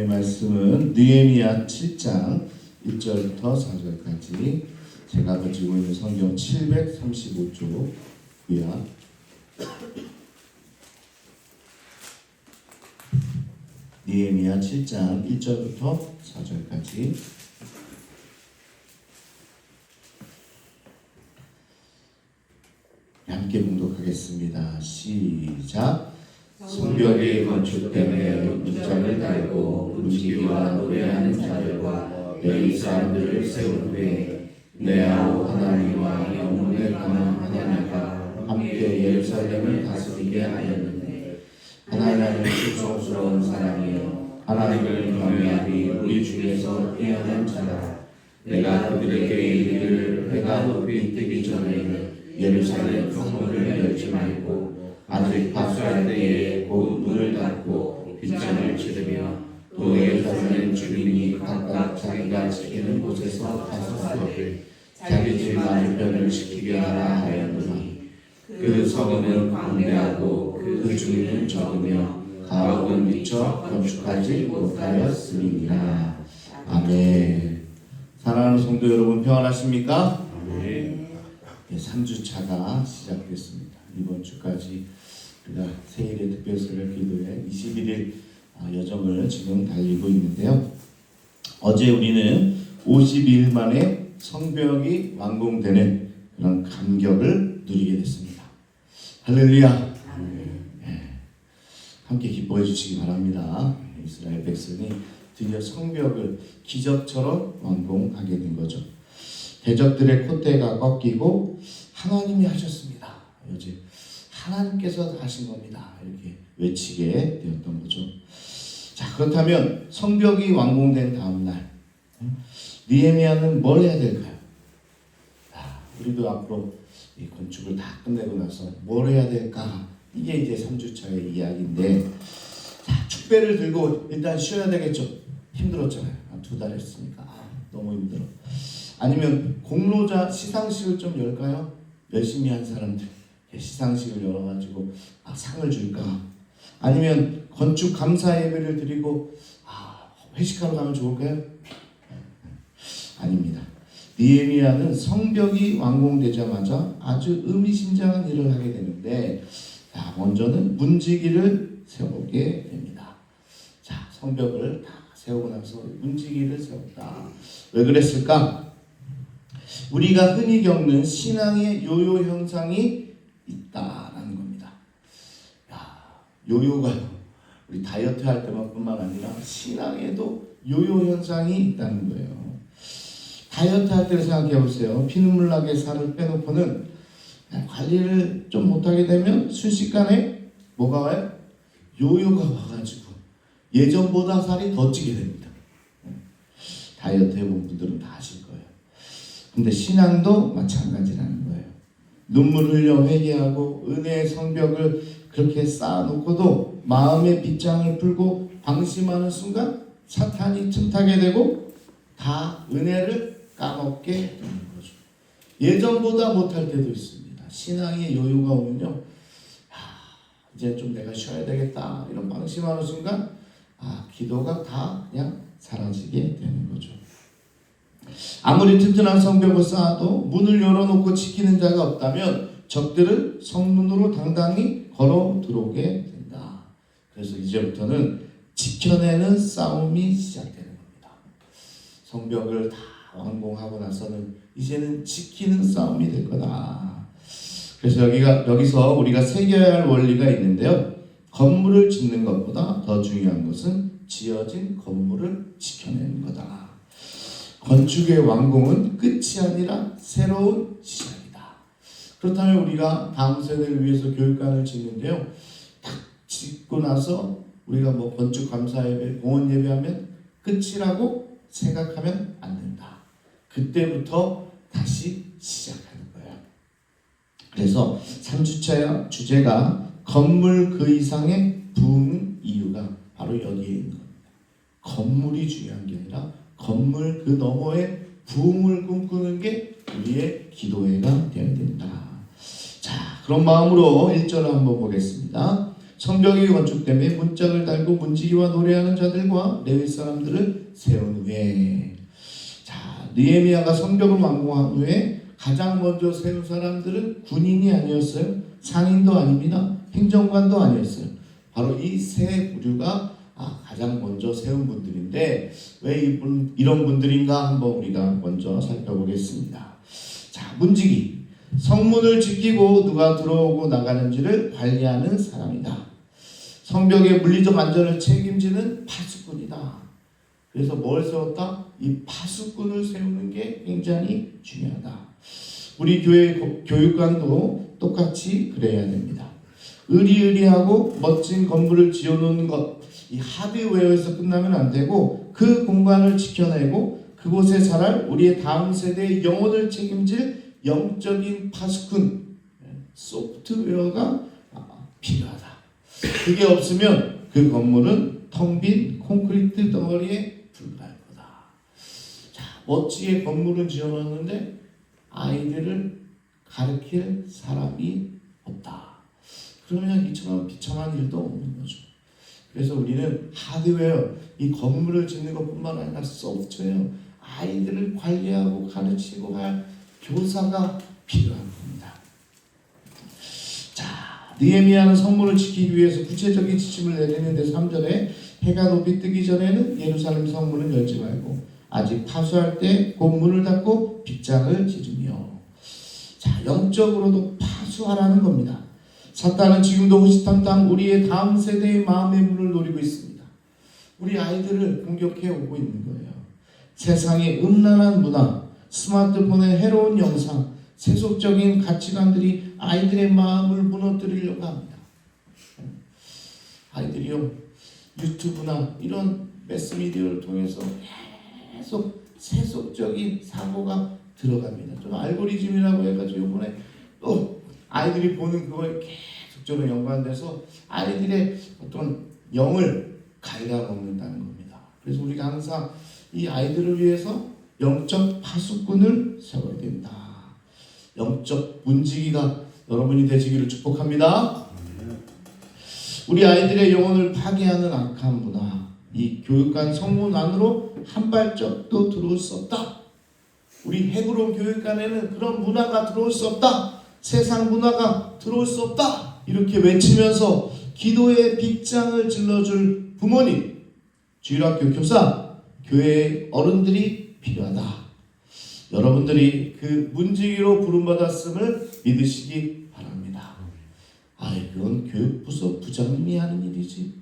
말씀은 느헤미야 7장 1절부터 4절까지 제가 가지고 있는 성경 735쪽이야. 느헤미야 7장 1절부터 4절까지 함께 봉독하겠습니다. 시작. 성벽이 건축되며 문짝을 달고 문지기와 노래하는 자들과 레위 사람들을 세운 후에 내아우 하나님과 영문에 강한 하나님과 함께 예루살렘을 다스리게 하였는데 하나님은 충성스러운 사람이요 하나님을 경외하니 우리 중에서 뛰어난 자라. 내가 그들에게 이르기를 해가 높이 뜨기 전에는 예루살렘 성문을 열지 말고 아직 박수할 때에 곧 문을 닫고 빗장을 치르며 또 예루살렘 주민이 각각 자기가 지키는 곳에서 다섯서 자기 집 맞은편을 지키게 하라 하였노니 그 성은 광대하고 그 주민은 적으며 가옥은 미처 건축하지 못하였음이니라. 아멘. 사랑하는 성도 여러분, 평안하십니까? 아멘. 3주차가 시작됐습니다. 이번 주까지 우리가 세일의 특별 새벽 기도회 21일 여정을 지금 달리고 있는데요. 어제 우리는 52일 만에 성벽이 완공되는 그런 감격을 누리게 됐습니다. 할렐루야. 함께 기뻐해 주시기 바랍니다. 이스라엘 백성이 드디어 성벽을 기적처럼 완공하게 된 거죠. 대적들의 콧대가 꺾이고 하나님이 하셨습니다. 어제 하나님께서 하신 겁니다. 이렇게 외치게 되었던 거죠. 자, 그렇다면 성벽이 완공된 다음 날 느헤미야는 뭘 해야 될까요? 우리도 앞으로 이 건축을 다 끝내고 나서 뭘 해야 될까? 이게 이제 3주차의 이야기인데, 자, 축배를 들고 일단 쉬어야 되겠죠. 힘들었잖아요. 2달 했으니까 너무 힘들어. 아니면 공로자 시상식을 좀 열까요? 열심히 한 사람들 시상식을 열어가지고 상을 줄까? 아니면 건축 감사 예배를 드리고 회식하러 가면 좋을까요? 아닙니다. 느헤미야는 성벽이 완공되자마자 아주 의미심장한 일을 하게 되는데, 먼저는 문지기를 세우게 됩니다. 자, 성벽을 다 세우고 나서 문지기를 세웠다. 왜 그랬을까? 우리가 흔히 겪는 신앙의 요요 현상이 있다라는 겁니다. 요요가요. 우리 다이어트 할 때만뿐만 아니라 신앙에도 요요 현상이 있다는 거예요. 다이어트 할 때를 생각해 보세요. 피눈물 나게 살을 빼놓고는 관리를 좀 못하게 되면 순식간에 뭐가 와요? 요요가 와가지고 예전보다 살이 더 찌게 됩니다. 다이어트 해본 분들은 다 아실 거예요. 근데 신앙도 마찬가지라는 거예요. 눈물 흘려 회개하고 은혜의 성벽을 그렇게 쌓아놓고도 마음의 빗장을 풀고 방심하는 순간 사탄이 틈타게 되고 다 은혜를 까먹게 되는 거죠. 예전보다 못할 때도 있습니다. 신앙의 여유가 오면요, 이제 좀 내가 쉬어야 되겠다 이런 방심하는 순간 기도가 다 그냥 사라지게 되는 거죠. 아무리 튼튼한 성벽을 쌓아도 문을 열어놓고 지키는 자가 없다면 적들은 성문으로 당당히 걸어 들어오게 된다. 그래서 이제부터는 지켜내는 싸움이 시작되는 겁니다. 성벽을 다 완공하고 나서는 이제는 지키는 싸움이 될 거다. 그래서 여기서 우리가 새겨야 할 원리가 있는데요. 건물을 짓는 것보다 더 중요한 것은 지어진 건물을 지켜내는 거다. 건축의 완공은 끝이 아니라 새로운 시작이다. 그렇다면 우리가 다음 세대를 위해서 교육관을 짓는데요. 딱 짓고 나서 우리가 건축 감사 예배, 공헌 예배하면 끝이라고 생각하면 안 된다. 그때부터 다시 시작하는 거예요. 그래서 3주차 주제가 건물 그 이상의 부흥 이유가 바로 여기에 있는 겁니다. 건물이 중요한 게 아니라 건물 그 너머에 부흥을 꿈꾸는 게 우리의 기도회가 되어야 된다. 자, 그런 마음으로 1절을 한번 보겠습니다. 성벽이 건축됨에 문짝을 달고 문지기와 노래하는 자들과 레위 사람들을 세운 후에, 자, 느헤미야가 성벽을 완공한 후에 가장 먼저 세운 사람들은 군인이 아니었어요. 상인도 아닙니다. 행정관도 아니었어요. 바로 이 세 부류가 가장 먼저 세운 분들인데, 왜 이런 분들인가 한번 우리가 먼저 살펴보겠습니다. 자, 문지기, 성문을 지키고 누가 들어오고 나가는지를 관리하는 사람이다. 성벽의 물리적 안전을 책임지는 파수꾼이다. 그래서 뭘 세웠다? 이 파수꾼을 세우는 게 굉장히 중요하다. 우리 교회 교육관도 똑같이 그래야 됩니다. 의리의리하고 멋진 건물을 지어놓는 것, 이 하드웨어에서 끝나면 안 되고, 그 공간을 지켜내고 그곳에 자랄 우리의 다음 세대의 영혼을 책임질 영적인 파수꾼, 소프트웨어가 필요하다. 그게 없으면 그 건물은 텅 빈 콘크리트 덩어리에 불과할 거다. 자, 멋지게 건물은 지어놨는데 아이들을 가르칠 사람이 없다. 그러면 이처럼 비참한 일도 없는 거죠. 그래서 우리는 하드웨어, 이 건물을 짓는 것뿐만 아니라 소프트웨어, 아이들을 관리하고 가르치고 할 교사가 필요한 겁니다. 자, 느헤미야는 성문을 지키기 위해서 구체적인 지침을 내리는데 3절에 해가 높이 뜨기 전에는 예루살렘 성문을 열지 말고 아직 파수할 때 곧 문을 닫고 빗장을 지르며, 자, 영적으로도 파수하라는 겁니다. 사탄은 지금도 호시탐탐 우리의 다음 세대의 마음의 문을 노리고 있습니다. 우리 아이들을 공격해 오고 있는 거예요. 세상의 음란한 문화, 스마트폰의 해로운 영상, 세속적인 가치관들이 아이들의 마음을 무너뜨리려고 합니다. 아이들이요, 유튜브나 이런 매스미디어를 통해서 계속 세속적인 사고가 들어갑니다. 좀 알고리즘이라고 해가지고 이번에 또 아이들이 보는 그거에 계속적으로 연관돼서 아이들의 어떤 영을 갉아먹는다는 겁니다. 그래서 우리가 항상 이 아이들을 위해서 영적 파수꾼을 세워야 된다. 영적 문지기가 여러분이 되시기를 축복합니다. 우리 아이들의 영혼을 파괴하는 악한 문화, 이 교육관 성문 안으로 한 발짝도 들어올 수 없다. 우리 헤브론 교육관에는 그런 문화가 들어올 수 없다. 세상 문화가 들어올 수 없다. 이렇게 외치면서 기도의 빗장을 질러줄 부모님, 주일학교 교사, 교회 어른들이 필요하다. 여러분들이 그 문지기로 부름받았음을 믿으시기 바랍니다. 그건 교육부서 부장님이 하는 일이지,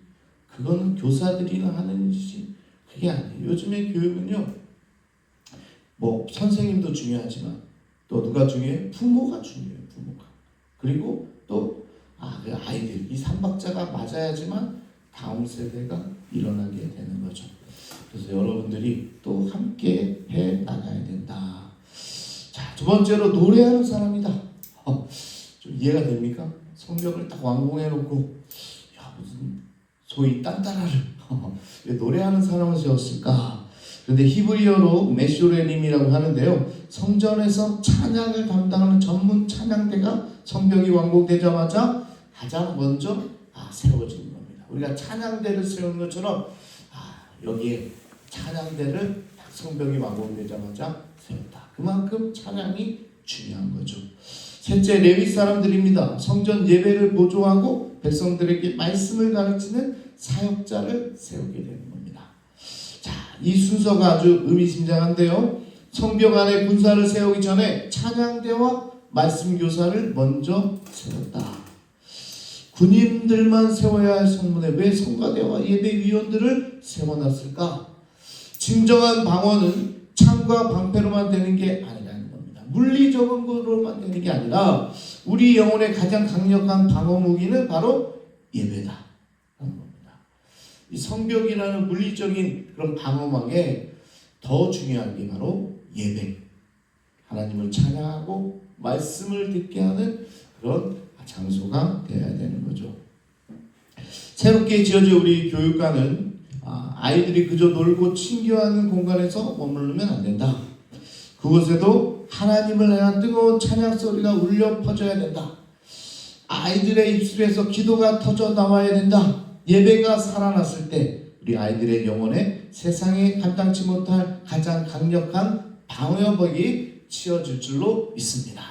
그건 교사들이나 하는 일이지, 그게 아니에요. 요즘의 교육은요, 뭐 선생님도 중요하지만 또 누가 중요해요? 부모가 중요해요. 부모가. 그리고 또 그 아이들, 이 삼박자가 맞아야지만 다음 세대가 일어나게 되는 거죠. 그래서 여러분들이 또 함께 해 나가야 된다. 자, 두 번째로 노래하는 사람이다. 좀 이해가 됩니까? 성벽을 딱 완공해 놓고, 야, 무슨 소위 딴따라를 왜 노래하는 사람을 세웠을까? 그런데 히브리어로 메쇼레림이라고 하는데요, 성전에서 찬양을 담당하는 전문 찬양대가 성벽이 완공되자마자 가장 먼저 세워진 겁니다. 우리가 찬양대를 세우는 것처럼 여기에 찬양대를 성벽이 완공되자마자 세웠다. 그만큼 찬양이 중요한 거죠. 셋째, 레위 사람들입니다. 성전 예배를 보조하고 백성들에게 말씀을 가르치는 사역자를 세우게 되는 겁니다. 자, 이 순서가 아주 의미심장한데요, 성벽 안에 군사를 세우기 전에 찬양대와 말씀 교사를 먼저 세웠다. 군인들만 세워야 할 성문에 왜 성가대와 예배위원들을 세워놨을까? 진정한 방어는 창과 방패로만 되는 게 아니라는 겁니다. 물리적인 것으로만 되는 게 아니라 우리 영혼의 가장 강력한 방어 무기는 바로 예배다 하는 겁니다. 이 성벽이라는 물리적인 그런 방어막에 더 중요한 게 바로 예배, 하나님을 찬양하고 말씀을 듣게 하는 그런 장소가 되어야 되는 거죠. 새롭게 지어진 우리 교육관은 아이들이 그저 놀고 친교하는 공간에서 머무르면 안 된다. 그곳에도 하나님을 향한 뜨거운 찬양 소리가 울려 퍼져야 된다. 아이들의 입술에서 기도가 터져 나와야 된다. 예배가 살아났을 때 우리 아이들의 영혼에 세상에 감당치 못할 가장 강력한 방어벽이 치어질 줄로 믿습니다.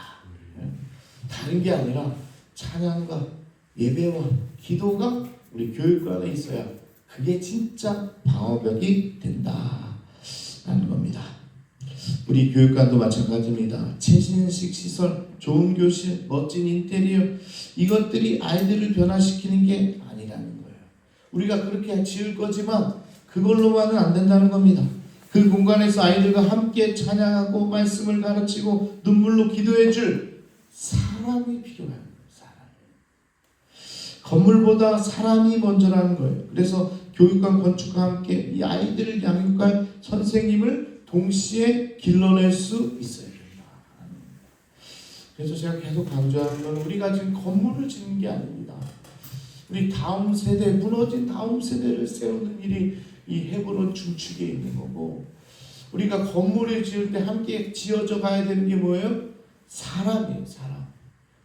다른 게 아니라 찬양과 예배와 기도가 우리 교육관에 있어야 그게 진짜 방어벽이 된다라는 겁니다. 우리 교육관도 마찬가지입니다. 최신식 시설, 좋은 교실, 멋진 인테리어 이것들이 아이들을 변화시키는 게 아니라는 거예요. 우리가 그렇게 지을 거지만 그걸로만은 안 된다는 겁니다. 그 공간에서 아이들과 함께 찬양하고 말씀을 가르치고 눈물로 기도해 줄 사람이 필요한 거예요. 건물보다 사람이 먼저라는 거예요. 그래서 교육과 건축과 함께 이 아이들을 양육할 선생님을 동시에 길러낼 수 있어야 된다. 그래서 제가 계속 강조하는 건 우리가 지금 건물을 짓는 게 아닙니다. 우리 다음 세대, 무너진 다음 세대를 세우는 일이 이 헤브론 중축에 있는 거고, 우리가 건물을 지을 때 함께 지어져 가야 되는 게 뭐예요? 사람이에요. 사람.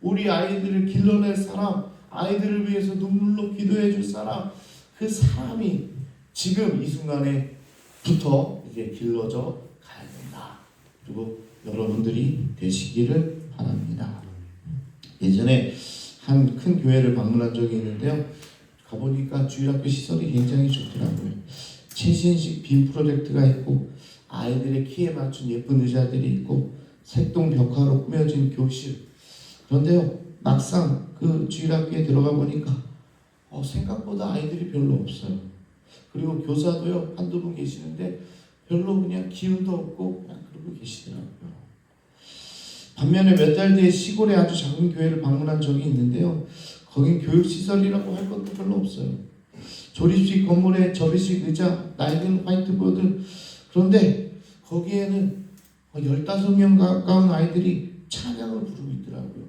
우리 아이들을 길러낼 사람, 아이들을 위해서 눈물로 기도해 줄 사람, 그 사람이 지금 이 순간에부터 이제 길러져 가야 된다. 그리고 여러분들이 되시기를 바랍니다. 예전에 한 큰 교회를 방문한 적이 있는데요. 가보니까 주일학교 시설이 굉장히 좋더라고요. 최신식 빔 프로젝트가 있고 아이들의 키에 맞춘 예쁜 의자들이 있고 색동 벽화로 꾸며진 교실. 그런데요, 막상 그 주일학교에 들어가 보니까 생각보다 아이들이 별로 없어요. 그리고 교사도요, 한두 분 계시는데 별로 그냥 기운도 없고 그냥 그러고 계시더라고요. 반면에 몇 달 뒤에 시골의 아주 작은 교회를 방문한 적이 있는데요. 거긴 교육시설이라고 할 것도 별로 없어요. 조립식 건물에 접이식 의자, 낡은 화이트보드. 그런데 거기에는 15명 가까운 아이들이 찬양을 부르고 있더라고요.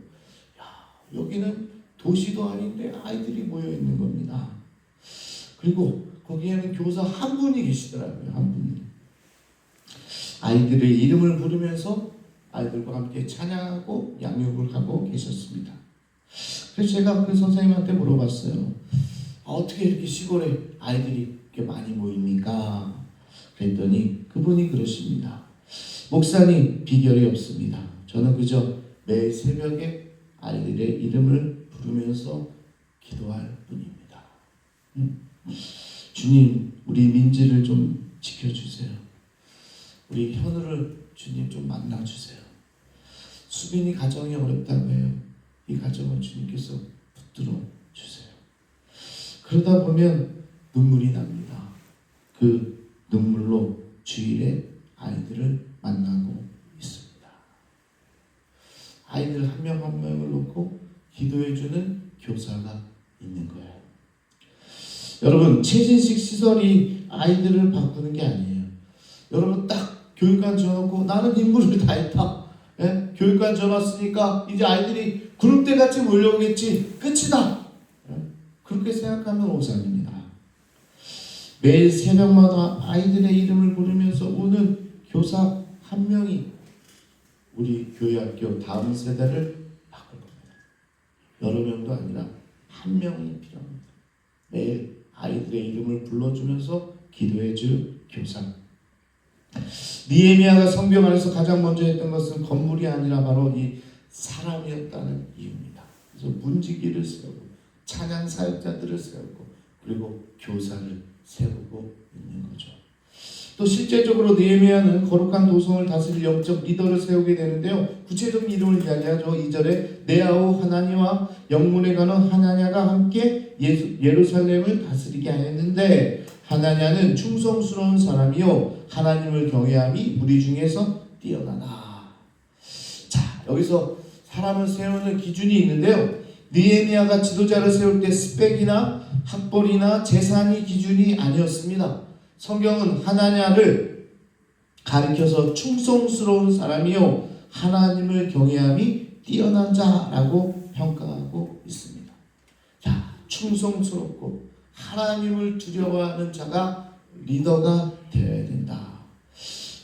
여기는 도시도 아닌데 아이들이 모여 있는 겁니다. 그리고 거기에는 교사 한 분이 계시더라고요. 한 분이. 아이들의 이름을 부르면서 아이들과 함께 찬양하고 양육을 하고 계셨습니다. 그래서 제가 그 선생님한테 물어봤어요. 어떻게 이렇게 시골에 아이들이 이렇게 많이 모입니까? 그랬더니 그분이 그러십니다. 목사님, 비결이 없습니다. 저는 그저 매일 새벽에 아이들의 이름을 부르면서 기도할 뿐입니다. 주님, 우리 민지를 좀 지켜주세요. 우리 현우를 주님 좀 만나주세요. 수빈이 가정이 어렵다고 해요. 이 가정을 주님께서 붙들어 주세요. 그러다 보면 눈물이 납니다. 그 눈물로 주일에 아이들을 만나고 있습니다. 아이들 한 명 한 명을 놓고 기도해주는 교사가 있는 거예요. 여러분, 최신식 시설이 아이들을 바꾸는 게 아니에요. 여러분 딱 교육관 지어놓고 나는 임무를 다 했다. 예? 교육관 지어놨으니까 이제 아이들이 그룹대 같이 몰려오겠지. 끝이다. 예? 그렇게 생각하면 오산입니다. 매일 새벽마다 아이들의 이름을 부르면서 오는 교사 한 명이 우리 교회학교 다음 세대를 바꿀 겁니다. 여러 명도 아니라 한 명이 필요합니다. 매일 아이들의 이름을 불러주면서 기도해줄 교사. 느헤미야가 성벽 안에서 가장 먼저 했던 것은 건물이 아니라 바로 이 사람이었다는 이유입니다. 그래서 문지기를 세우고 찬양 사역자들을 세우고 그리고 교사를 세우고 있는 거죠. 또 실제적으로 느헤미야는 거룩한 도성을 다스릴 영적 리더를 세우게 되는데요. 구체적인 이름을 이야기하죠. 2절에 네아오 하나니와 영문에 가는 하나냐가 함께 예루살렘을 다스리게 하였는데 하나냐는 충성스러운 사람이요 하나님을 경외함이 무리 중에서 뛰어나다. 자, 여기서 사람을 세우는 기준이 있는데요. 느헤미야가 지도자를 세울 때 스펙이나 학벌이나 재산이 기준이 아니었습니다. 성경은 하나냐를 가리켜서 충성스러운 사람이요 하나님을 경외함이 뛰어난 자라고 평가하고 있습니다. 자, 충성스럽고 하나님을 두려워하는 자가 리더가 되어야 된다.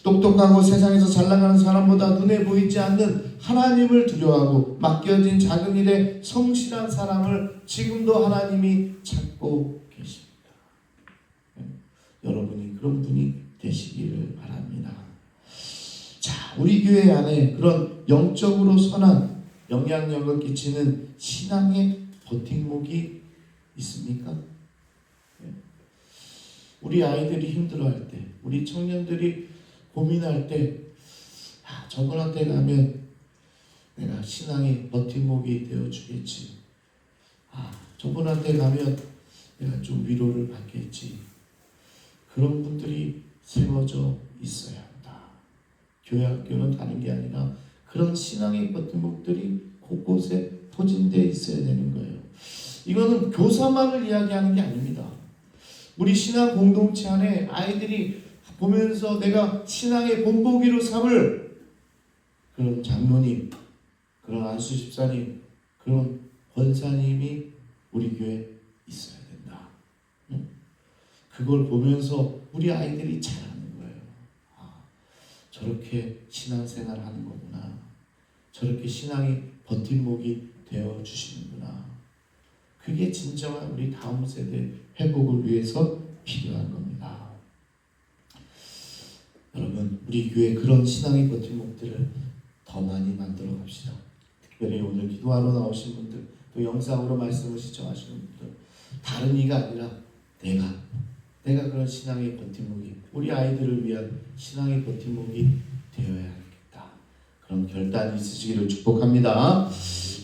또 똑똑하고 세상에서 잘 나가는 사람보다 눈에 보이지 않는 하나님을 두려워하고 맡겨진 작은 일에 성실한 사람을 지금도 하나님이 찾고 계십니다. 여러분이 그런 분이 되시기를 바랍니다. 자, 우리 교회 안에 그런 영적으로 선한 영향력을 끼치는 신앙의 버팀목이 있습니까? 우리 아이들이 힘들어할 때, 우리 청년들이 고민할 때, 저분한테 가면 내가 신앙의 버팀목이 되어주겠지. 저분한테 가면 내가 좀 위로를 받겠지. 그런 분들이 세워져 있어야 한다. 교회 학교는 가는 게 아니라 그런 신앙의 버팀목들이 곳곳에 포진되어 있어야 되는 거예요. 이거는 교사만을 이야기하는 게 아닙니다. 우리 신앙 공동체 안에 아이들이 보면서 내가 신앙의 본보기로 삼을 그런 장로님, 그런 안수 집사님, 그런 권사님이 우리 교회에 있어야 된다. 그걸 보면서 우리 아이들이 잘하는 거예요. 저렇게 신앙생활 하는 거구나. 저렇게 신앙이 버팀목이 되어주시는구나. 그게 진정한 우리 다음 세대 회복을 위해서 필요한 겁니다. 여러분, 우리 교회 그런 신앙의 버팀목들을 더 많이 만들어 갑시다. 특별히 오늘 기도하러 나오신 분들, 또 영상으로 말씀을 시청하시는 분들, 다른 이가 아니라 내가 그런 신앙의 버팀목이, 우리 아이들을 위한 신앙의 버팀목이 되어야겠다. 그런 결단이 있으시기를 축복합니다.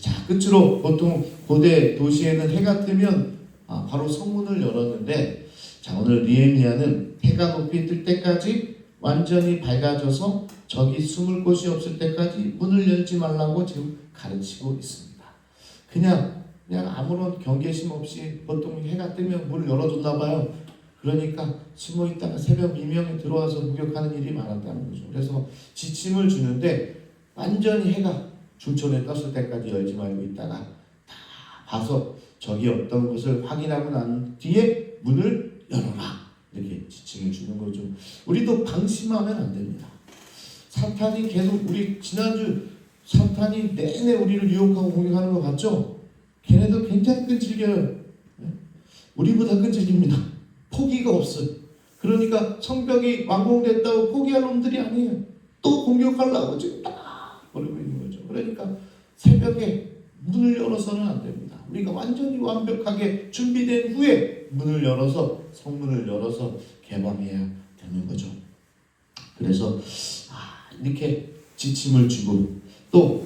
자, 끝으로 보통 고대 도시에는 해가 뜨면 바로 성문을 열었는데, 자, 오늘 느헤미야는 해가 높이 뜰 때까지 완전히 밝아져서 적이 숨을 곳이 없을 때까지 문을 열지 말라고 지금 가르치고 있습니다. 그냥 아무런 경계심 없이 보통 해가 뜨면 문을 열어줬나 봐요. 그러니까 숨어 있다가 새벽 미명에 들어와서 목욕하는 일이 많았다는 거죠. 그래서 지침을 주는데 완전히 해가 중천에 떴을 때까지 열지 말고 있다가 다 봐서 적이 어떤 것을 확인하고 난 뒤에 문을 열어라, 이렇게 지침을 주는 거죠. 우리도 방심하면 안 됩니다. 사탄이 계속, 우리 지난주 사탄이 내내 우리를 유혹하고 공격하는 거 봤죠? 걔네도 굉장히 끈질겨요. 우리보다 끈질깁니다. 포기가 없어요. 그러니까 성벽이 완공됐다고 포기할 놈들이 아니에요. 또 공격하려고 지금 딱 버리고 있는 거죠. 그러니까 새벽에 문을 열어서는 안 됩니다. 우리가 완전히 완벽하게 준비된 후에 문을 열어서, 성문을 열어서 개방해야 되는 거죠. 그래서 이렇게 지침을 주고, 또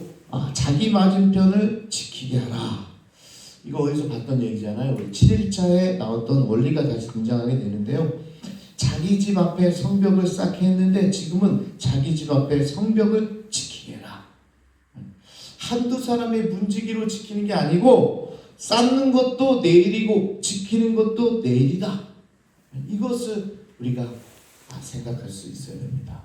자기 맞은편을 지키게 하라. 이거 어디서 봤던 얘기잖아요. 우리 7일차에 나왔던 원리가 다시 등장하게 되는데요. 자기 집 앞에 성벽을 쌓게 했는데 지금은 자기 집 앞에 성벽을 지키게 해라. 한두 사람의 문지기로 지키는 게 아니고 쌓는 것도 내일이고 지키는 것도 내일이다. 이것을 우리가 생각할 수 있어야 됩니다.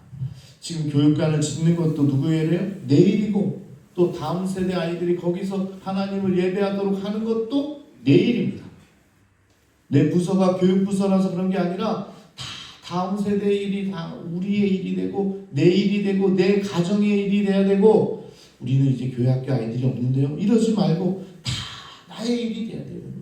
지금 교육관을 짓는 것도 누구의 일이에요? 내일이고, 또 다음 세대 아이들이 거기서 하나님을 예배하도록 하는 것도 내일입니다. 내 부서가 교육부서라서 그런 게 아니라 다 다음 세대의 일이 다 우리의 일이 되고, 내 일이 되고, 내 가정의 일이 돼야 되고, 우리는 이제 교회학교 아이들이 없는데요, 이러지 말고 다 나의 일이 돼야 되는 거예요.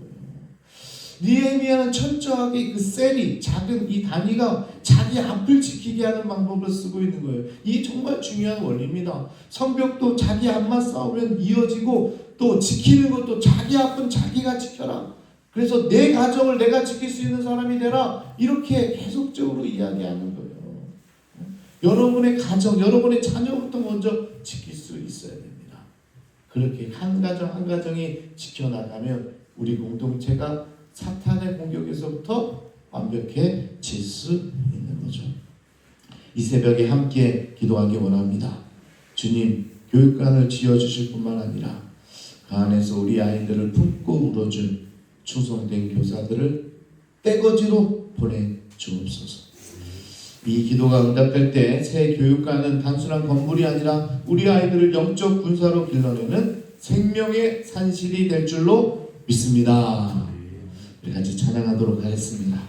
느헤미야는 철저하게 그 셀이, 작은 이 단위가 자기 앞을 지키게 하는 방법을 쓰고 있는 거예요. 이 정말 중요한 원리입니다. 성벽도 자기 앞만 싸우면 이어지고, 또 지키는 것도 자기 앞은 자기가 지켜라. 그래서 내 가정을 내가 지킬 수 있는 사람이 되라. 이렇게 계속적으로 이야기하는 거예요. 여러분의 가정, 여러분의 자녀부터 먼저 지킬 수 있어야 됩니다. 그렇게 한 가정 한 가정이 지켜나가면 우리 공동체가 사탄의 공격에서부터 완벽해질 수 있는 거죠. 이 새벽에 함께 기도하기 원합니다. 주님, 교육관을 지어주실 뿐만 아니라 그 안에서 우리 아이들을 품고 울어줄 충성된 교사들을 떼거지로 보내주옵소서. 이 기도가 응답될 때 새 교육관은 단순한 건물이 아니라 우리 아이들을 영적 군사로 길러내는 생명의 산실이 될 줄로 믿습니다. 우리 같이 찬양하도록 하겠습니다.